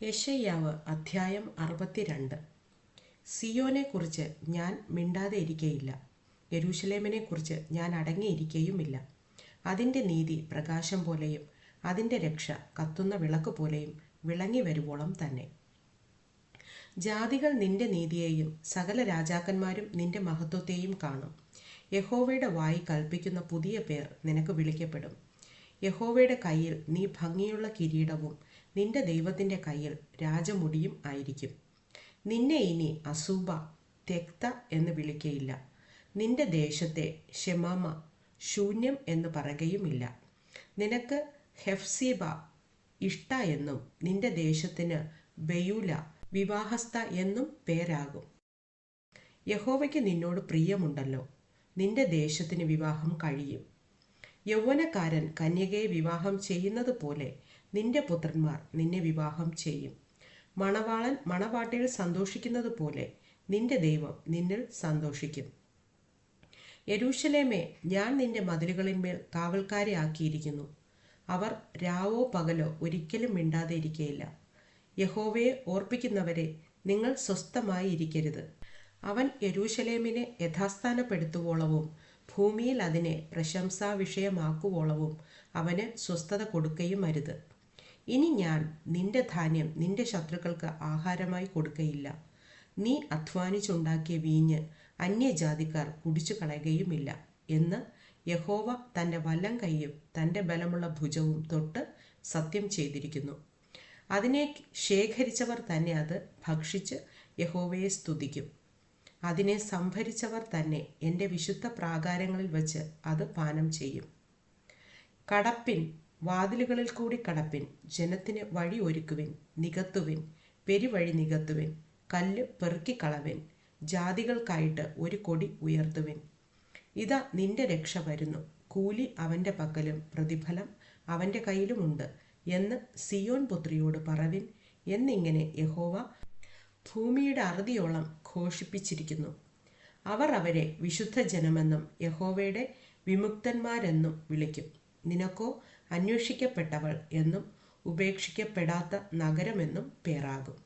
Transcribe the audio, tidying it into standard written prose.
യെശയ്യാവ് അധ്യായം 62. സിയോനെക്കുറിച്ച് ഞാൻ മിണ്ടാതെ ഇരിക്കയില്ല, യെരൂശലേമിനെക്കുറിച്ച് ഞാൻ അടങ്ങിയിരിക്കയുമില്ല. അതിൻ്റെ നീതി പ്രകാശം പോലെയും അതിൻ്റെ രക്ഷ കത്തുന്ന വിളക്ക് പോലെയും വിളങ്ങി വരുവോളം തന്നെ. ജാതികൾ നിന്റെ നീതിയെയും സകല രാജാക്കന്മാരും നിന്റെ മഹത്വത്തെയും കാണും. യഹോവയുടെ വായി കൽപ്പിക്കുന്ന പുതിയ പേർ നിനക്ക് വിളിക്കപ്പെടും. യഹോവയുടെ കയ്യിൽ നീ ഭംഗിയുള്ള കിരീടവും നിന്റെ ദൈവത്തിൻ്റെ കയ്യിൽ രാജമുടിയും ആയിരിക്കും. നിന്നെ ഇനി അസൂബ, തെക്ത എന്ന് വിളിക്കയില്ല. നിന്റെ ദേശത്തെ ഷെമാമ, ശൂന്യം എന്ന് പറയുകയുമില്ല. നിനക്ക് ഹെഫ്സീബ, ഇഷ്ട എന്നും നിന്റെ ദേശത്തിന് ബെയൂല, വിവാഹസ്ഥ എന്നും പേരാകും. യഹോവയ്ക്ക് നിന്നോട് പ്രിയമുണ്ടല്ലോ, നിന്റെ ദേശത്തിന് വിവാഹം കഴിയും. യൗവനക്കാരൻ കന്യകയെ വിവാഹം ചെയ്യുന്നത് പോലെ നിന്റെ പുത്രന്മാർ നിന്നെ വിവാഹം ചെയ്യും. മണവാളൻ മണവാട്ടിയിൽ സന്തോഷിക്കുന്നത് പോലെ നിന്റെ ദൈവം നിന്നിൽ സന്തോഷിക്കും. യെരൂശലേമേ, ഞാൻ നിന്റെ മതിലുകളിന്മേൽ കാവൽക്കാരെ ആക്കിയിരിക്കുന്നു. അവർ രാവോ പകലോ ഒരിക്കലും മിണ്ടാതെ ഇരിക്കയില്ല. യഹോവയെ ഓർപ്പിക്കുന്നവരെ, നിങ്ങൾ സ്വസ്ഥമായി ഇരിക്കരുത്. അവൻ യെരൂശലേമിനെ യഥാസ്ഥാനപ്പെടുത്തുവോളവും ഭൂമിയിൽ അതിനെ പ്രശംസാ വിഷയമാക്കുവോളവും അവന് സ്വസ്ഥത കൊടുക്കുകയും അരുത്. ഇനി ഞാൻ നിന്റെ ധാന്യം നിന്റെ ശത്രുക്കൾക്ക് ആഹാരമായി കൊടുക്കയില്ല. നീ അധ്വാനിച്ചുണ്ടാക്കിയ വീഞ്ഞ് അന്യജാതിക്കാർ കുടിച്ചു കളയുകയുമില്ല എന്ന് യഹോവ തൻ്റെ വലം കൈയും തൻ്റെ ബലമുള്ള ഭുജവും തൊട്ട് സത്യം ചെയ്തിരിക്കുന്നു. അതിനെ ശേഖരിച്ചവർ തന്നെ അത് ഭക്ഷിച്ച് യഹോവയെ സ്തുതിക്കും. അതിനെ സംഭരിച്ചവർ തന്നെ എൻ്റെ വിശുദ്ധ പ്രാകാരങ്ങളിൽ വച്ച് അത് പാനം ചെയ്യും. കടപ്പിൻ, വാതിലുകളിൽ കൂടി കടപ്പിൻ. ജനത്തിന് വഴി ഒരുക്കുവിൻ, നികത്തുവിൻ, പെരുവഴി നികത്തുവിൻ. കല്ല് പെറുക്കിക്കളവിൻ, ജാതികൾക്കായിട്ട് ഒരു കൊടി ഉയർത്തുവിൻ. ഇതാ നിന്റെ രക്ഷ വരുന്നു, കൂലി അവൻ്റെ പക്കലും പ്രതിഫലം അവൻ്റെ കയ്യിലുമുണ്ട് എന്ന് സിയോൻ പുത്രിയോട് പറവിൻ എന്നിങ്ങനെ യഹോവ ഭൂമിയുടെ അറുതിയോളം ഘോഷിപ്പിച്ചിരിക്കുന്നു. അവർ അവരെ വിശുദ്ധ ജനമെന്നും യഹോവയുടെ വിമുക്തന്മാരെന്നും വിളിക്കും. നിനക്കോ അന്വേഷിക്കപ്പെട്ടവൾ എന്നും ഉപേക്ഷിക്കപ്പെടാത്ത നഗരമെന്നും പേരാകും.